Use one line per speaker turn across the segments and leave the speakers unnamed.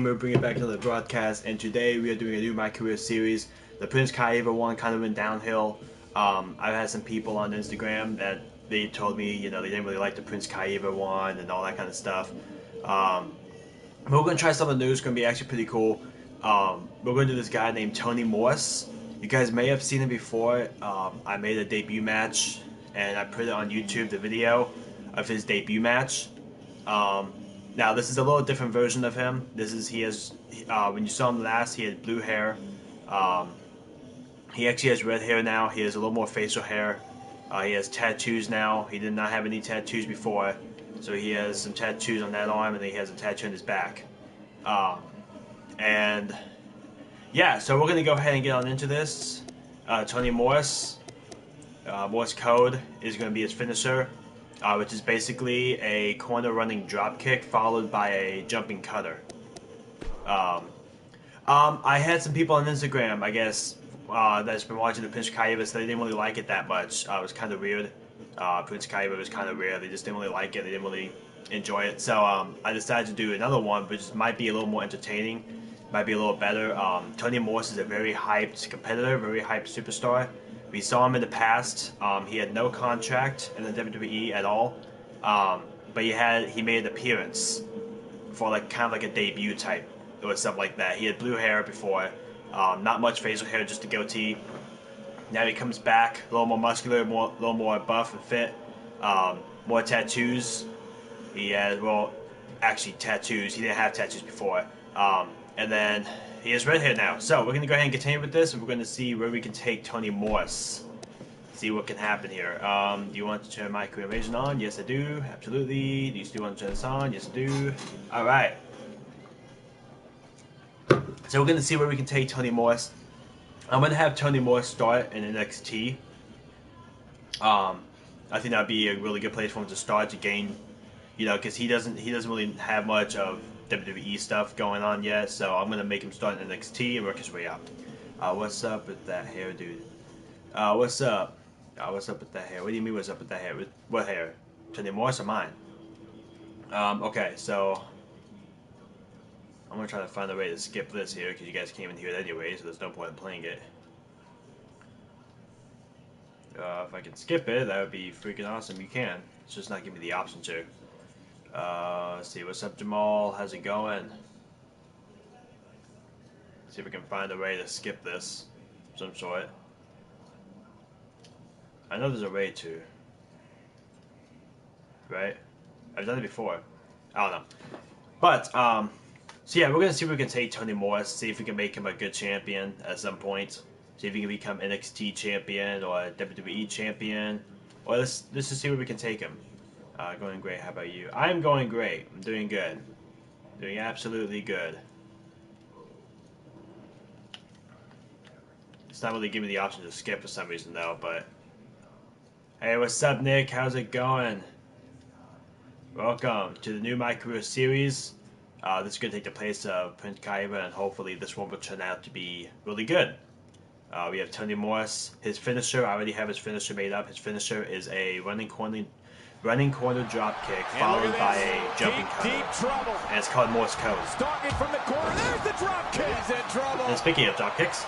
Gamer, bringing back another broadcast, and today we are doing a new MyCareer series. The Prince Kaeva one kind of went downhill. I've had some people on Instagram that they told me, they didn't really like the Prince Kaeva one and all that kind of stuff. But we're going to try something new. It's going to be actually pretty cool. We're going to do this guy named Tony Morse. You guys may have seen him before. I made a debut match, and I put it on YouTube, the video of his debut match. Now this is a little different version of him. When you saw him last, he had blue hair. He actually has red hair now. He has a little more facial hair. He has tattoos now. He did not have any tattoos before. So he has some tattoos on that arm, and then he has a tattoo on his back. And yeah, so we're going to go ahead and get on into this. Tony Morse. Morse code is going to be his finisher. Which is basically a corner running drop kick followed by a jumping cutter. I had some people on Instagram, I guess, that's been watching the Prince Kaeva, so they didn't really like it that much. It was kind of weird. Prince Kaeva was kind of weird. They just didn't really like it. They didn't really enjoy it. So I decided to do another one, which might be a little more entertaining, might be a little better. Tony Morse is a very hyped competitor, very hyped superstar. We saw him in the past. He had no contract in the WWE at all, but he made an appearance for kind of like a debut type or something like that. He had blue hair before, not much facial hair, just a goatee. Now he comes back, a little more muscular, a little more buff and fit, more tattoos. He has, actually tattoos. He didn't have tattoos before, and then he has red hair now. So we're going to go ahead and continue with this, and we're going to see where we can take Tony Morse. See what can happen here. Do you want to turn MyCareer Invasion on? Yes, I do. Absolutely. Do you still want to turn this on? Yes, I do. Alright. So we're going to see where we can take Tony Morse. I'm going to have Tony Morse start in NXT. I think that would be a really good place for him to start to gain, because he doesn't really have much of WWE stuff going on yet, so I'm gonna make him start in NXT and work his way up. What's up with that hair, dude? What's up? What's up with that hair? What do you mean, what's up with that hair? What hair? Tony Morse or mine? Okay, so I'm gonna try to find a way to skip this here because you guys came in here anyway, so there's no point in playing it. If I can skip it, that would be freaking awesome. You can. It's just not giving me the option to. Let's see, what's up, Jamal? How's it going? See if we can find a way to skip this of some sort. I know there's a way to. Right? I've done it before. I don't know. But, so yeah, we're going to see if we can take Tony Morse, see if we can make him a good champion at some point. See if he can become NXT champion or WWE champion. Or let's just see where we can take him. Going great. How about you? I'm going great. I'm doing good. Doing absolutely good. It's not really giving me the option to skip for some reason though, but... Hey, what's up, Nick? How's it going? Welcome to the new MyCareer series. This is going to take the place of Prince Kaeva, and hopefully this one will turn out to be really good. We have Tony Morse. His finisher, I already have his finisher made up. His finisher is a running corner drop kick followed by a jumping cutter. And it's called Morse code.
Starting from the corner, there's the drop kick. He's in trouble.
And speaking of drop kicks,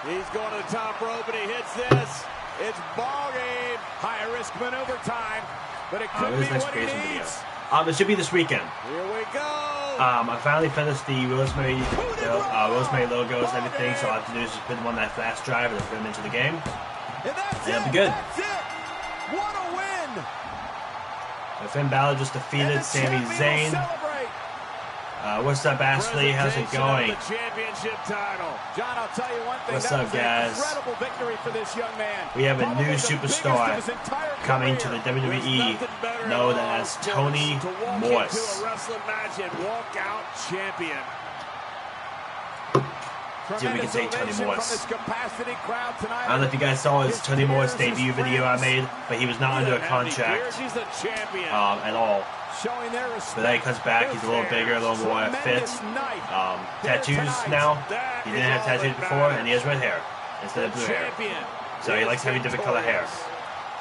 he's going to the top rope and he hits this. It's ball game. High risk maneuver time, but it could be what he needs.
It should be this weekend.
Here we go.
I finally finished the Rosemary logos and everything, so all I have to do is just put them on that flash drive and put them into the game. And it'll be good.
That's it. What a win.
So Finn Balor just defeated Sami Zayn. What's up, Ashley? How's it going?
John, I'll tell you one thing.
What's up, guys?
Incredible victory for this young man.
We have a new superstar coming to the WWE known as Tony Morse. See if we can take Tony Morse. I don't know if you guys saw his Tony Morse debut video I made, but he was not under a contract at all. But then he comes back, he's a little bigger, a little more fit. Tattoos now. He didn't have tattoos before, and he has red hair instead of blue hair. So he likes having different color hair.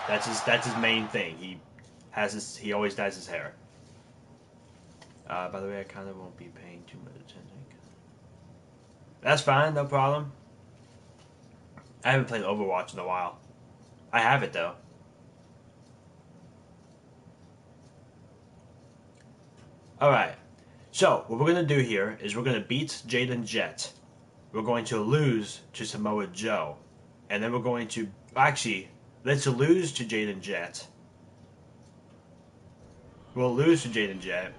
That's his main thing. He always dyes his hair. By the way, I kind of won't be paying too much attention. That's fine, no problem. I haven't played Overwatch in a while. I have it though. Alright, so what we're going to do here is we're going to beat Jaden Jet. We're going to lose to Samoa Joe. And then we're going to... Actually, let's lose to Jaden Jet. We'll lose to Jaden Jet.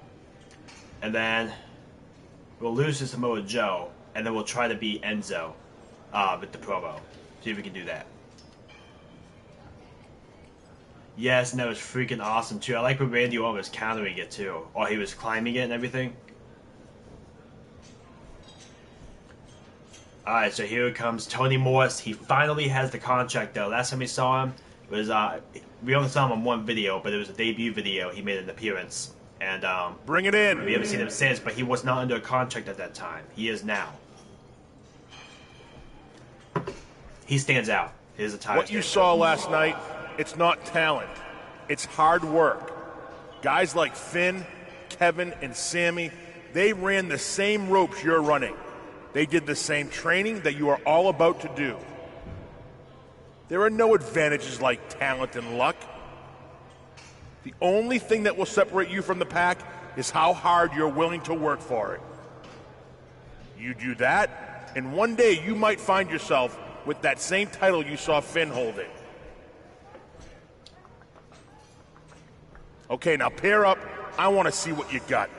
And then we'll lose to Samoa Joe. And then we'll try to beat Enzo with the promo. See if we can do that. Yes, and that was freaking awesome too. I like when Randy Orton was countering it too. Or he was climbing it and everything. Alright, so here comes Tony Morse. He finally has the contract though. Last time we saw him was we only saw him on one video, but it was a debut video. He made an appearance. And
bring it in.
We haven't seen him since, but he was not under a contract at that time. He is now. He stands out. His attire.
What you saw last night, it's not talent. It's hard work. Guys like Finn, Kevin, and Sammy, they ran the same ropes you're running. They did the same training that you are all about to do. There are no advantages like talent and luck. The only thing that will separate you from the pack is how hard you're willing to work for it. You do that, and one day you might find yourself with that same title you saw Finn holding. Okay, now pair up. I want to see what you got.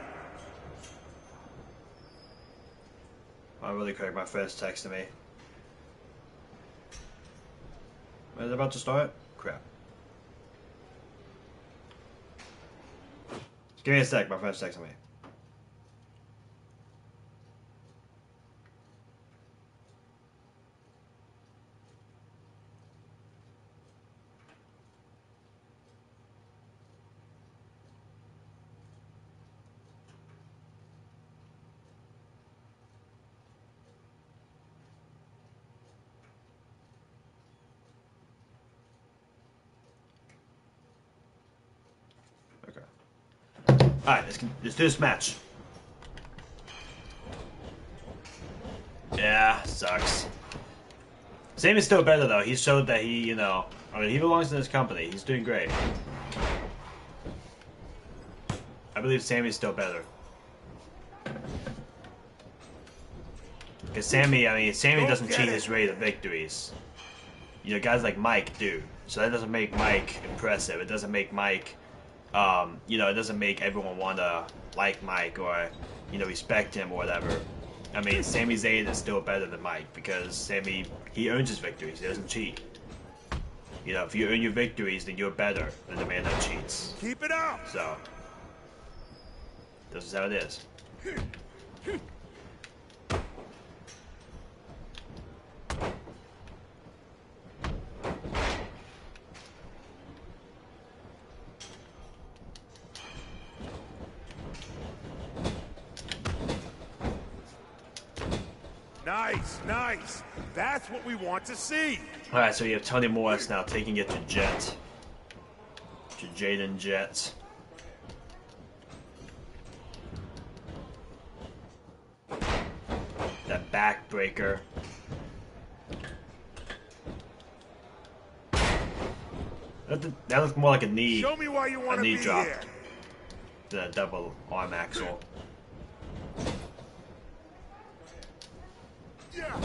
Oh, really quick, my friend's texting me. Is it about to start? Crap. Give me a sec, my friend's texting me. Alright, let's do this match. Yeah, sucks. Sam is still better though. He showed that he, I mean, he belongs in this company. He's doing great. I believe Sammy's still better. Because Sammy doesn't cheat his way to victories. Guys like Mike do. So that doesn't make Mike impressive. It doesn't make Mike... it doesn't make everyone want to like Mike or, respect him or whatever. I mean, Sami Zayn is still better than Mike because Sammy, he earns his victories. He doesn't cheat. If you earn your victories, then you're better than the man that cheats.
Keep it up!
So, this is how it is.
Nice, nice. That's what we want to see.
Alright, so you have Tony Morse now taking it to Jet. To Jaden Jet. That backbreaker. That looks more like a knee.
Show me why you want to be
drop.
here.
The double arm axle.
Yeah.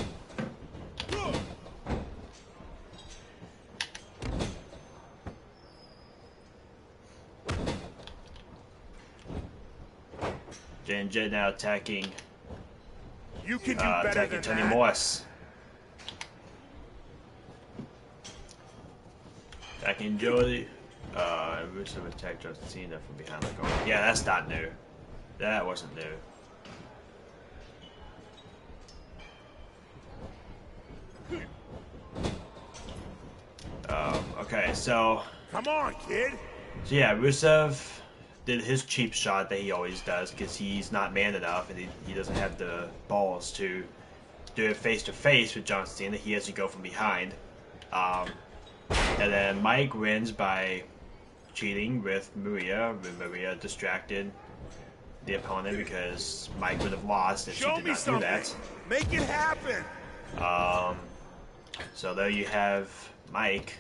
Jaden Jet now attacking.
You can do better
attacking
than
Tony
that.
Morse. Attacking Jody. Rusev attacked John Cena from behind the corner. Yeah, that's not new. That wasn't new. Okay, so
Come on, kid.
yeah, Rusev did his cheap shot that he always does because he's not man enough and he doesn't have the balls to do it face to face with John Cena. He has to go from behind. And then Mike wins by cheating with Maria distracted. the opponent because Mike would have lost if she did not do that.
Make it happen.
So there you have Mike.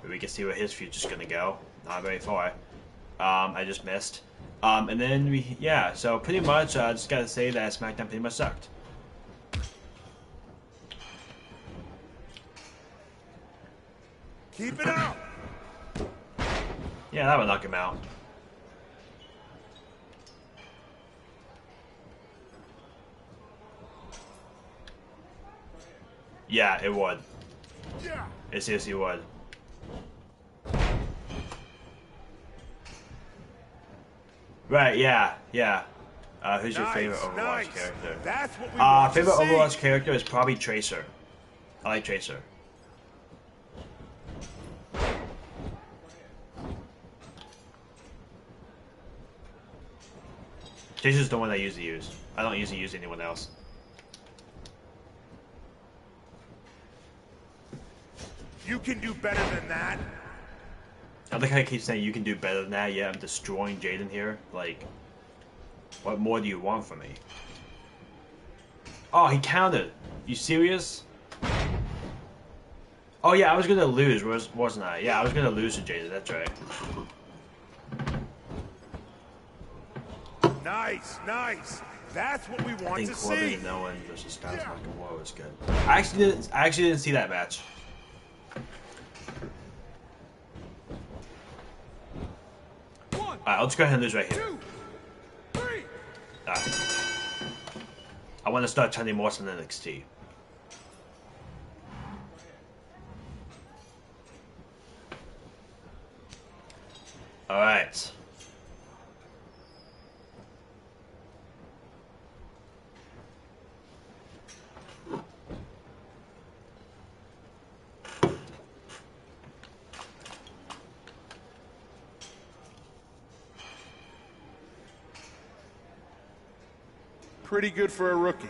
We can see where his future's gonna go. Not very far. I just missed. And then yeah. So pretty much, just gotta say that SmackDown pretty much sucked.
Keep it up.
Yeah, that would knock him out. Yeah, it would.
Yeah.
It seriously would. Right, yeah. Who's your favorite Overwatch character?
That's what we want
favorite
to see.
Overwatch character is probably Tracer. I like Tracer. Tracer's the one I usually use. I don't usually use anyone else.
You can do better than that.
I like how I keep saying you can do better than that. Yeah, I'm destroying Jaden here. Like, what more do you want from me? Oh, he counted. You serious? Oh yeah, I was gonna lose, wasn't I? Yeah, I was gonna lose to Jaden. That's right.
Nice. That's what we want to see.
I think Corbin and Owen versus Styles Nakamura was good. I actually didn't see that match. Alright, I'll just go ahead and lose right here.
2, 3.
I want to start turning Morse in NXT. Alright.
Pretty good for a rookie.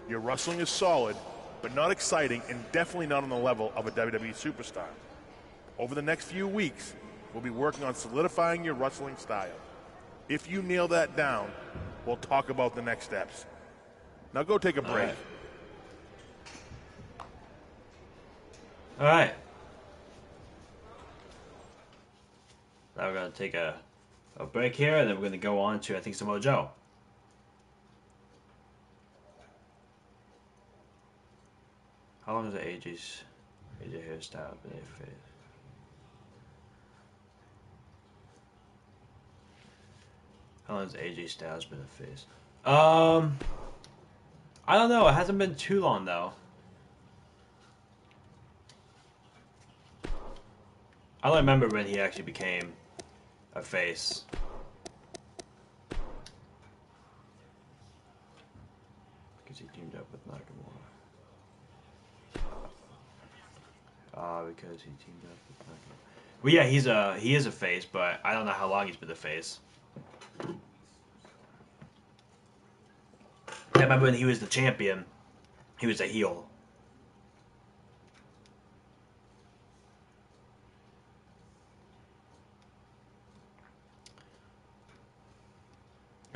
Your wrestling is solid, but not exciting and definitely not on the level of a WWE superstar. Over the next few weeks, we'll be working on solidifying your wrestling style. If you nail that down, we'll talk about the next steps. Now go take a break.
All right. Now we're going to take a break here, and then we're going to go on to, I think, Samoa Joe. How long is the AJ hairstyle been a face? How long has AJ Styles been a face? I don't know. It hasn't been too long though. I don't remember when he actually became a face. Because he teamed up with Nakamura. Because he teamed up with Nakamura. Well, yeah, he is a face, but I don't know how long he's been a face. I remember when he was the champion, he was a heel.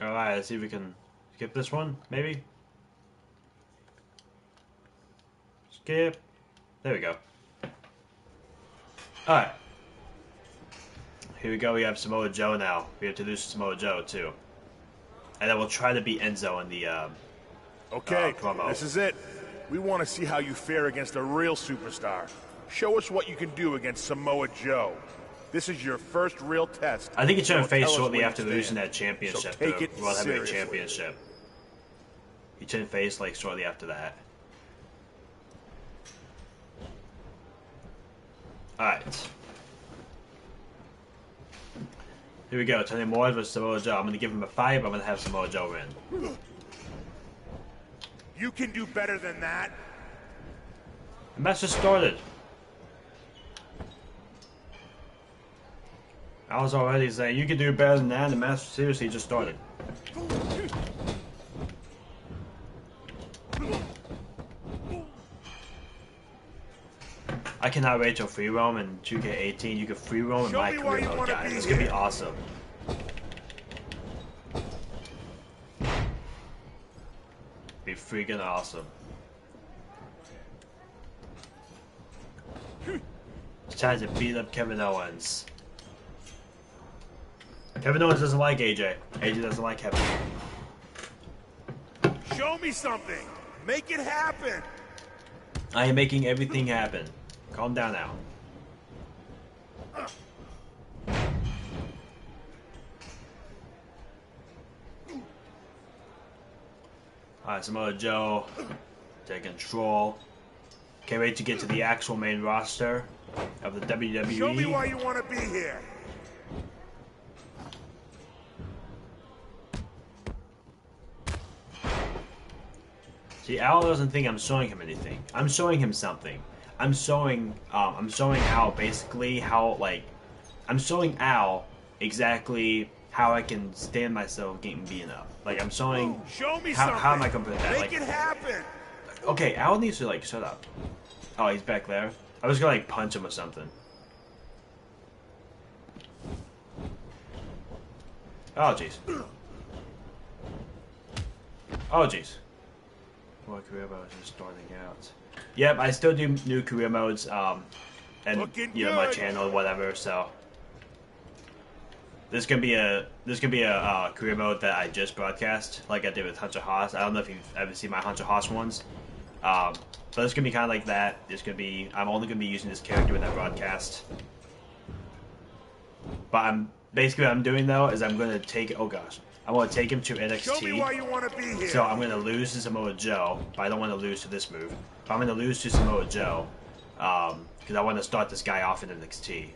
Alright, let's see if we can skip this one, maybe? Skip. There we go. Alright. Here we go, we have Samoa Joe now. We have to lose Samoa Joe, too. And then we'll try to beat Enzo in the promo.
This is it. We want to see how you fare against a real superstar. Show us what you can do against Samoa Joe. This is your first real test.
I think he turned face shortly after losing that championship,
so take
the
it
World Heavyweight
seriously.
Championship. He turned face like shortly after that. Alright. Here we go, Tony Moore versus Samoa Joe. I'm going to give him a 5, I'm going to have Samoa Joe win.
You can do better than that.
The match just started. I was already saying, you can do better than that, the match seriously just started. I cannot wait till free roam in 2K18. You can free roam in MyCareer mode, guys. It's gonna be awesome. Be freaking awesome. It's time to beat up Kevin Owens. Kevin Owens doesn't like AJ. AJ doesn't like Kevin.
Show me something. Make it happen.
I am making everything happen. Calm down now. Alright, Samoa Joe, take control. Can't wait to get to the actual main roster of the WWE.
Show me why you want to be here.
See, Al doesn't think I'm showing him anything. I'm showing him something. I'm showing Al basically how, like, I'm showing Al exactly how I can stand myself getting beaten up. Like, I'm showing.
Show me
how am I gonna put that?
Make
like,
it happen.
Okay, Al needs to, like, shut up. Oh, he's back there. I was gonna, like, punch him or something. Oh jeez. Oh jeez. What career mode is starting out? Yep, I still do new career modes, and you know, my channel, whatever. So this can be a career mode that I just broadcast, like I did with Hunter Haas. I don't know if you've ever seen my Hunter Haas ones. So this gonna be kind of like that. I'm only gonna be using this character in that broadcast. But basically what I'm doing though is I'm gonna take. Oh gosh. I want to take him to NXT.
Show me why you want to be here.
So I'm going to lose to Samoa Joe, but I don't want to lose to this move. But I'm going to lose to Samoa Joe because I want to start this guy off in NXT.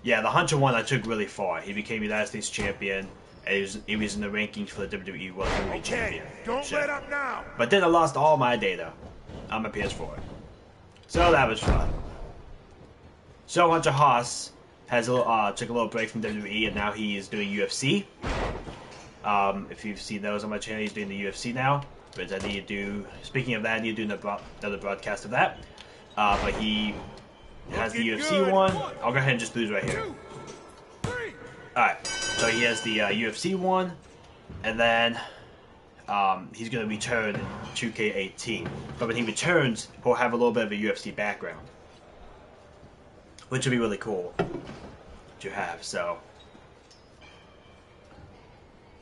Yeah, the Hunter one I took really far. He became United States champion, and he was in the rankings for the WWE World Heavyweight Champion.
Don't let up now.
But then I lost all my data on my PS4. So that was fun. So Hunter Haas has took a little break from WWE, and now he is doing UFC. If you've seen those on my channel, he's doing the UFC now. But I need to do. Speaking of that, I need to do another broadcast of that. But he has the UFC one. I'll go ahead and just lose right here. All right. So he has the UFC one, and then he's going to return in 2K18. But when he returns, he'll have a little bit of a UFC background, which would be really cool to have. So,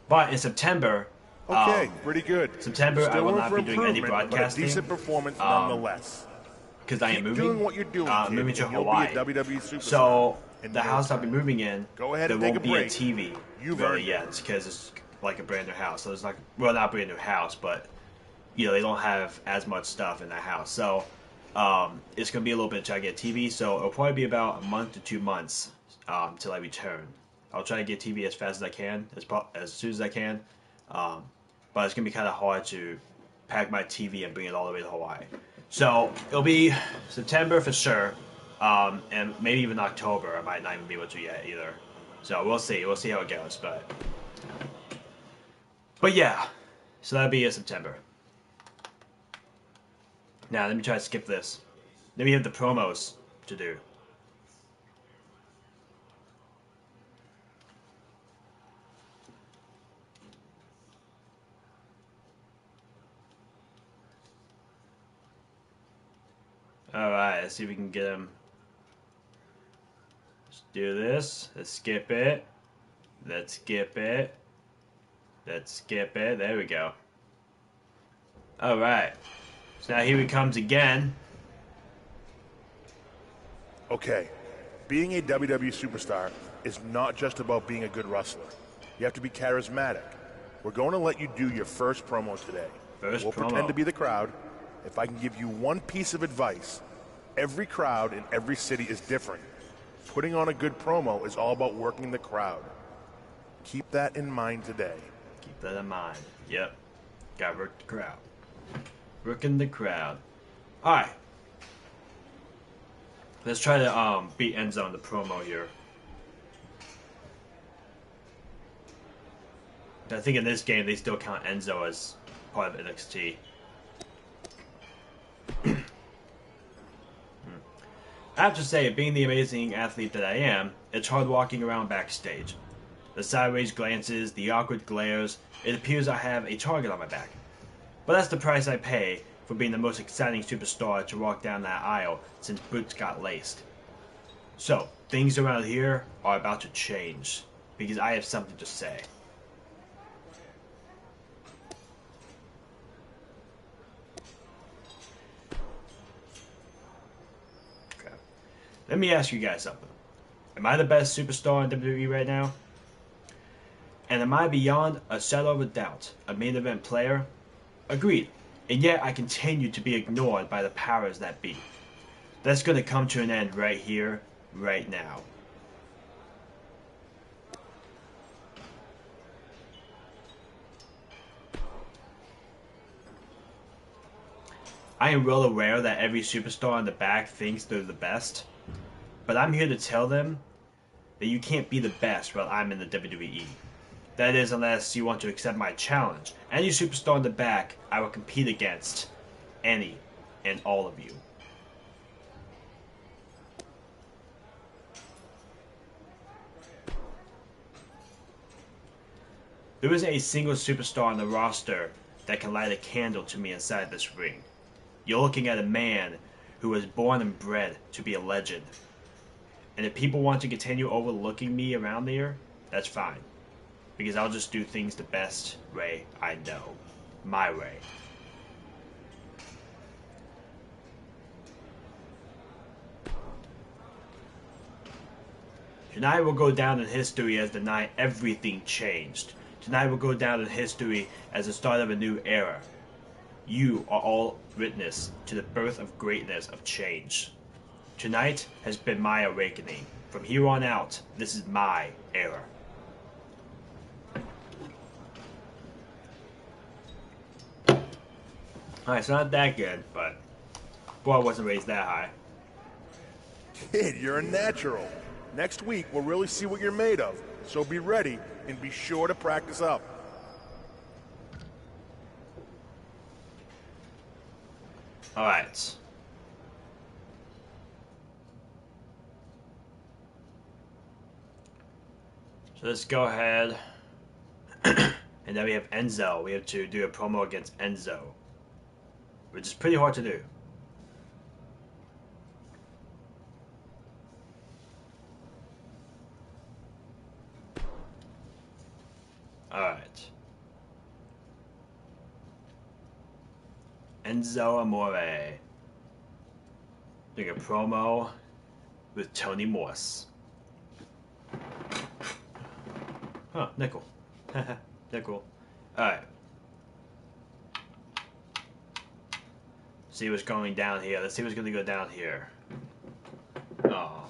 but in September,
okay, pretty good.
September, I will not be doing any broadcasting.
But a decent performance nonetheless.
Because I am moving.
Doing what you're doing,
moving to
you'll
Hawaii.
Be a WWE superstar
so the house I'll be moving in,
go ahead
there
and take
won't
a
be a
break.
TV really yet, because it's like a brand new house. So it's like, well, not a brand new house, but you know, they don't have as much stuff in that house. So it's gonna be a little bit till I get TV. So it'll probably be about a month to 2 months till I return. I'll try to get TV as fast as I can, as soon as I can. But it's gonna be kind of hard to pack my TV and bring it all the way to Hawaii. So it'll be September for sure, and maybe even October. I might not even be able to yet either. So we'll see. We'll see how it goes. But yeah, so that'll be in September. Now let me try to skip this. Then we have the promos to do. Alright, let's see if we can get him. Let's do this. Let's skip it. Let's skip it. Let's skip it. There we go. Alright. So now here he comes again.
Okay, being a WWE superstar is not just about being a good wrestler. You have to be charismatic. We're going to let you do your first promo today. We'll pretend to be the crowd. If I can give you one piece of advice, every crowd in every city is different. Putting on a good promo is all about working the crowd. Keep that in mind today.
Keep that in mind. Yep. Gotta work the crowd. Working the crowd. Alright. Let's try to beat Enzo in the promo here. I think in this game they still count Enzo as part of NXT. I have to say, being the amazing athlete that I am, It's hard walking around backstage. The sideways glances, the awkward glares, it appears I have a target on my back. But that's the price I pay for being the most exciting superstar to walk down that aisle since boots got laced. So, things around here are about to change, because I have something to say. Okay. Let me ask you guys something. Am I the best superstar in WWE right now? And am I beyond a shadow of a doubt a main event player? Agreed. And yet I continue to be ignored by the powers that be. That's going to come to an end right here, right now. I am well aware that every superstar in the back thinks they're the best, but I'm here to tell them that you can't be the best while I'm in the WWE. That is, unless you want to accept my challenge. Any superstar in the back, I will compete against any and all of you. There isn't a single superstar on the roster that can light a candle to me inside this ring. You're looking at a man who was born and bred to be a legend. And if people want to continue overlooking me around there, that's fine. Because I'll just do things the best way I know. My way. Tonight will go down in history as the night everything changed. Tonight will go down in history as the start of a new era. You are all witness to the birth of greatness of change. Tonight has been my awakening. From here on out, this is my era. Alright, it's not that good, but boy, I wasn't raised that high.
Kid, you're a natural. Next week, we'll really see what you're made of. So be ready and be sure to practice up.
Alright. So let's go ahead. And then we have Enzo. We have to do a promo against Enzo, which is pretty hard to do. Alright. Enzo Amore doing a promo with Tony Morse. Huh, nickel. Nickel. Alright. See what's going down here. Let's see what's going to go down here. Oh.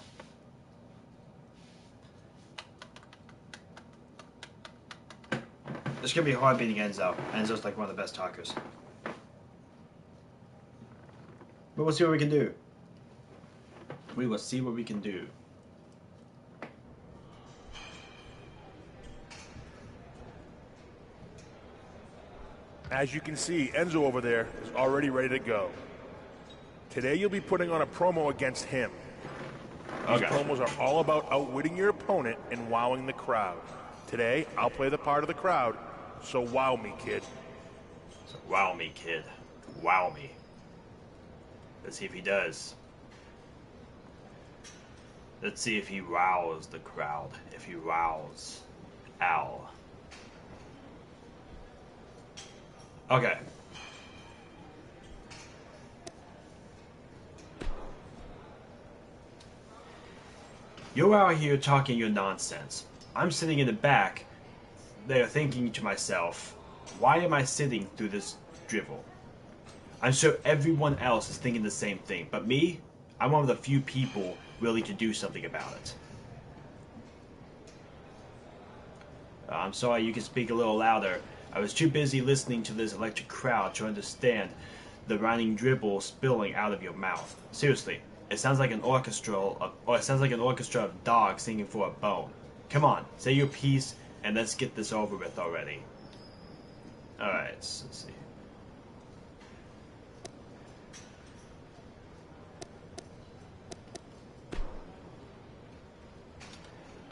This is going to be hard beating Enzo. Enzo's like one of the best talkers. But we'll see what we can do. We will see what we can do.
As you can see, Enzo over there is already ready to go. Today you'll be putting on a promo against him. These promos are all about outwitting your opponent and wowing the crowd. Today, I'll play the part of the crowd, so wow me, kid.
So wow me, kid. Wow me. Let's see if he does. Let's see if he wows the crowd. If he wows Al. Okay. You're out here talking your nonsense. I'm sitting in the back there thinking to myself, why am I sitting through this drivel? I'm sure everyone else is thinking the same thing, but me, I'm one of the few people willing to do something about it. I'm sorry, you can speak a little louder. I was too busy listening to this electric crowd to understand the running dribble spilling out of your mouth. Seriously, it sounds like an orchestra of dogs singing for a bone. Come on, say your piece and let's get this over with already. Alright, let's see.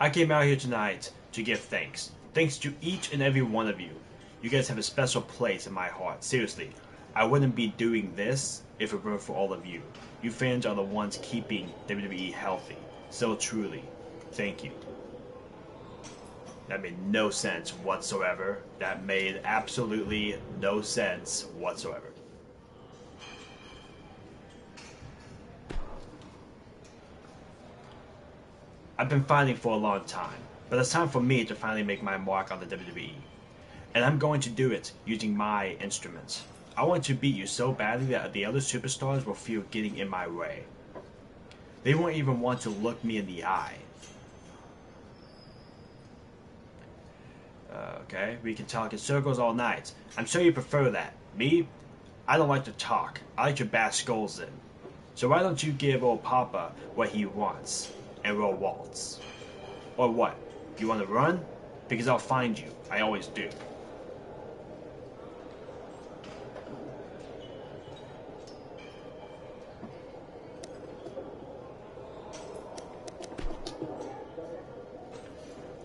I came out here tonight to give thanks. Thanks to each and every one of you. You guys have a special place in my heart. Seriously, I wouldn't be doing this if it weren't for all of you. You fans are the ones keeping WWE healthy. So truly, thank you. That made no sense whatsoever. That made absolutely no sense whatsoever. I've been fighting for a long time, but it's time for me to finally make my mark on the WWE. And I'm going to do it using my instruments. I want to beat you so badly that the other superstars will feel getting in my way. They won't even want to look me in the eye. Okay, we can talk in circles all night. I'm sure you prefer that. Me? I don't like to talk. I like to bash skulls in. So why don't you give old Papa what he wants and we'll waltz? Or what? You want to run? Because I'll find you. I always do.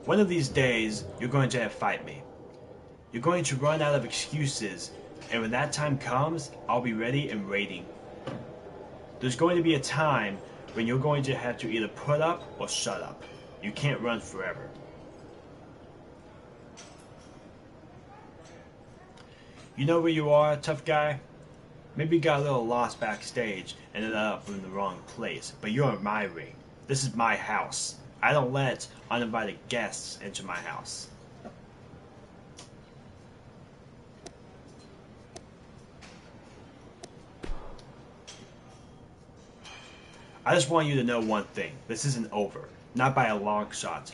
One of these days, you're going to fight me. You're going to run out of excuses, and when that time comes, I'll be ready and waiting. There's going to be a time when you're going to have to either put up or shut up. You can't run forever. You know where you are, tough guy? Maybe you got a little lost backstage and ended up in the wrong place, but you're in my ring. This is my house. I don't let uninvited guests into my house. I just want you to know one thing. This isn't over. Not by a long shot.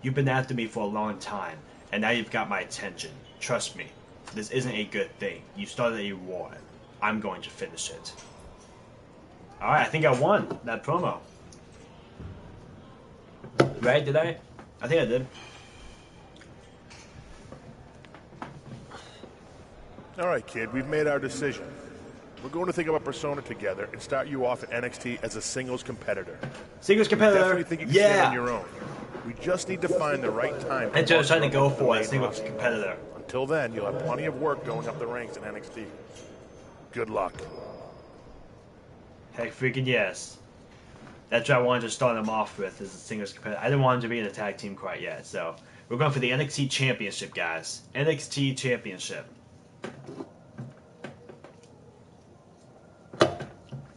You've been after me for a long time, and now you've got my attention. Trust me, this isn't a good thing. You started a war. I'm going to finish it. Alright, I think I won that promo. Right, did I? I think I did.
All right, kid, we've made our decision. We're going to think of a persona together and start you off at NXT as a singles competitor.
Singles competitor?
Definitely think you can stand on your own. We just need to find the right time.
And Joe's trying to go for a singles competitor.
Until then, you'll have plenty of work going up the ranks in NXT. Good luck.
Heck freaking yes. That's what I wanted to start him off with, is a singles competitor. I didn't want him to be in a tag team quite yet, so we're going for the NXT Championship, guys. NXT Championship.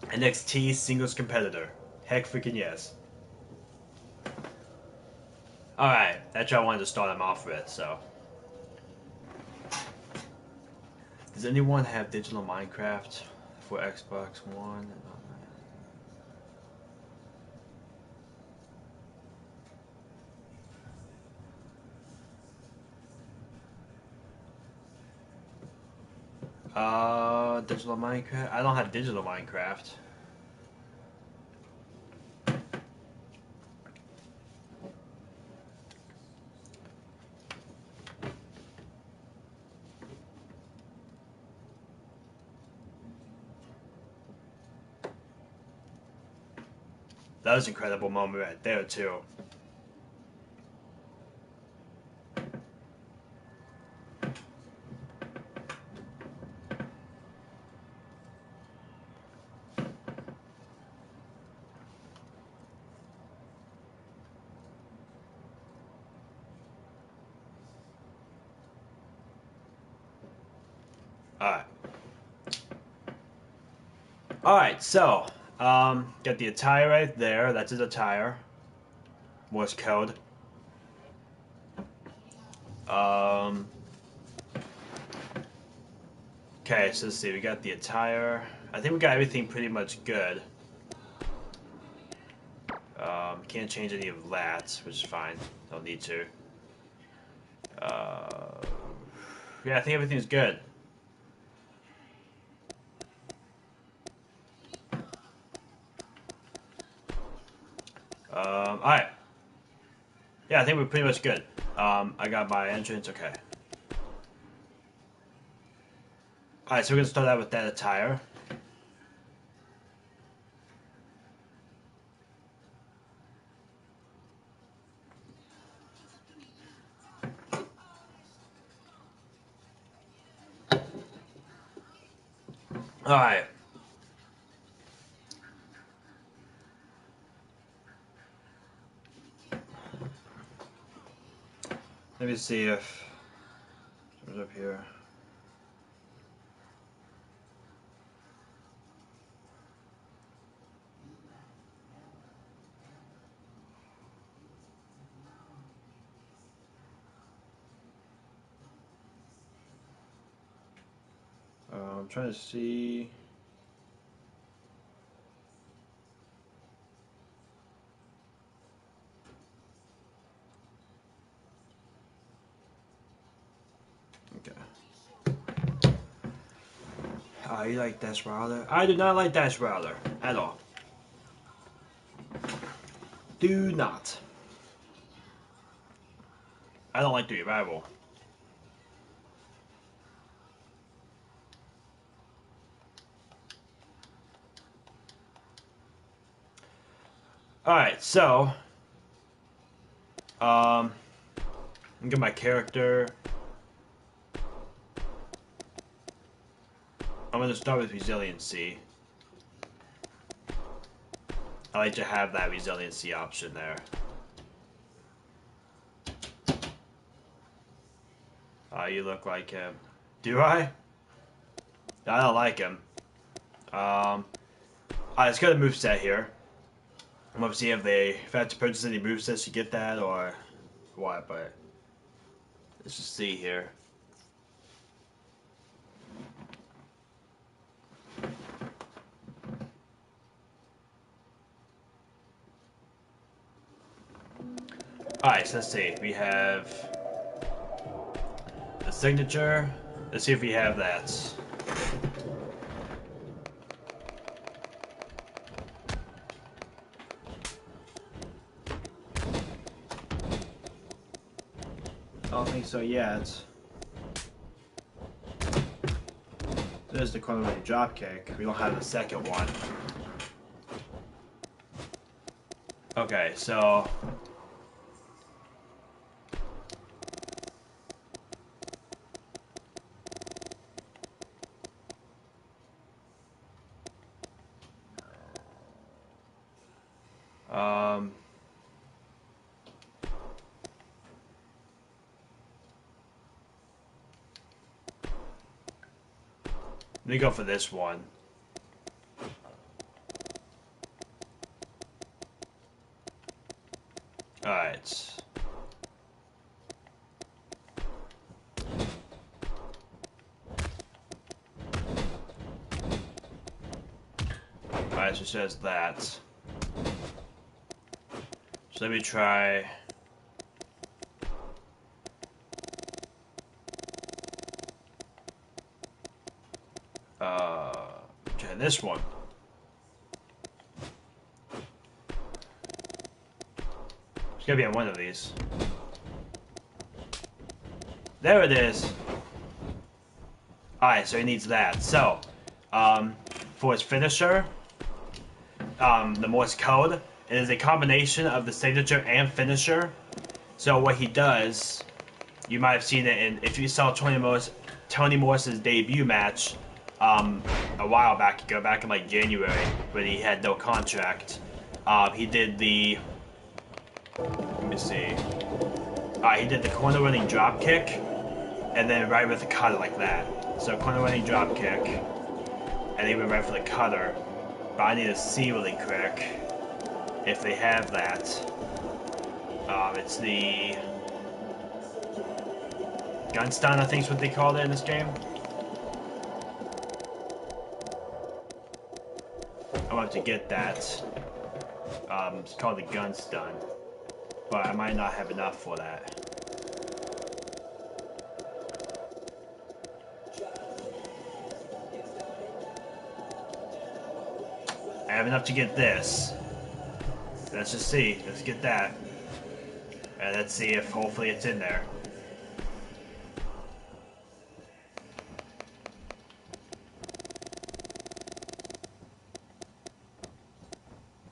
NXT singles competitor. Heck freaking yes. Alright, that's what I wanted to start him off with, so. Does anyone have digital Minecraft for Xbox One? Digital Minecraft? I don't have digital Minecraft. That was an incredible moment right there, too. Alright, so, got the attire right there. That's his attire. Morse code. Okay, so let's see. We got the attire. I think we got everything pretty much good. Can't change any of that, which is fine. Don't need to. Yeah, I think everything's good. Alright. Yeah, I think we're pretty much good. I got my entrance, okay. Alright, so we're gonna start out with that attire. Alright. Let me see if it's up here. I'm trying to see. Okay. You like Dash Wilder? I do not like Dash Wilder at all. Do not. I don't like the revival. Alright, so get my character. I'm gonna start with resiliency. I like to have that resiliency option there. You look like him. Do I? I don't like him. Alright, let's go to moveset here. I'm gonna see if I have to purchase any movesets to get that or what, but let's just see here. Alright, so let's see. We have the signature. Let's see if we have that. I don't think so yet. There's the corner with the dropkick. We don't have the second one. Okay, so let me go for this one. Alright. Alright, so it says that. So let me try. Try this one. It's gonna be on one of these. There it is. Alright, so he needs that. So, for his finisher, the Morse code, it is a combination of the signature and finisher. So what he does, you might have seen it in, if you saw Tony Morse's debut match, a while back ago, back in like January, when he had no contract. He did the, let me see, he did the corner running drop kick, and then right with the cutter like that. So corner running drop kick, and he went right for the cutter. But I need to see really quick if they have that. It's the gun stun, I think is what they called it in this game. I want to get that. It's called the gun stun, but I might not have enough for that. I have enough to get this. Let's just see. Let's get that. And let's see if hopefully it's in there.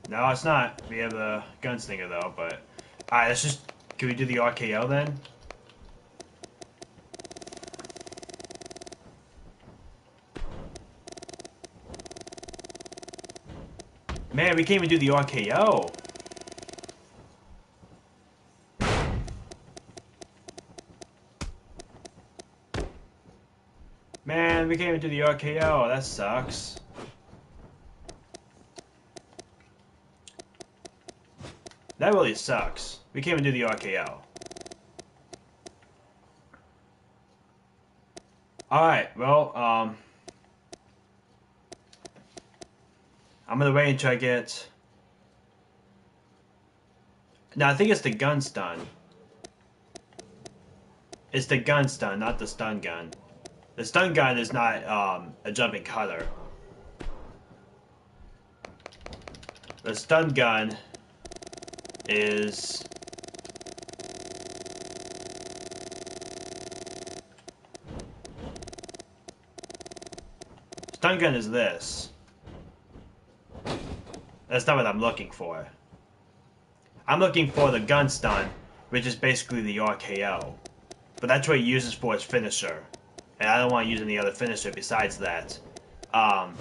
No, it's not. We have a gunslinger though, but alright, let's just, can we do the RKO then? Man, we can't even do the RKO. Man, we can't even do the RKO. That sucks. That really sucks. We can't even do the RKO. Alright, well, I'm gonna wait until I get... No, I think it's the gun stun. It's the gun stun, not the stun gun. The stun gun is not a jumping cutter. The stun gun is... Stun gun is this. That's not what I'm looking for. I'm looking for the gun stun, which is basically the RKO. But that's what he uses for his finisher. And I don't want to use any other finisher besides that. But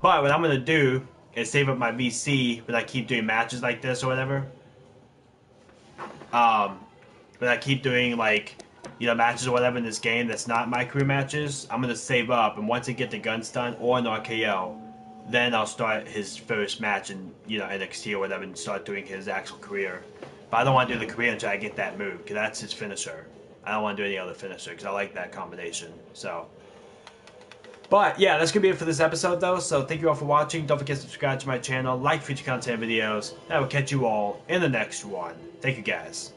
what I'm going to do is save up my VC when I keep doing matches like this or whatever. When I keep doing, like, you know, matches or whatever in this game that's not my career matches, I'm going to save up. And once I get the gun stun or an RKO, then I'll start his first match in, you know, NXT or whatever and start doing his actual career. But I don't want to do the career until I get that move, because that's his finisher. I don't want to do any other finisher, because I like that combination. So, but yeah, that's going to be it for this episode, though. So thank you all for watching. Don't forget to subscribe to my channel, like future content videos, and I will catch you all in the next one. Thank you, guys.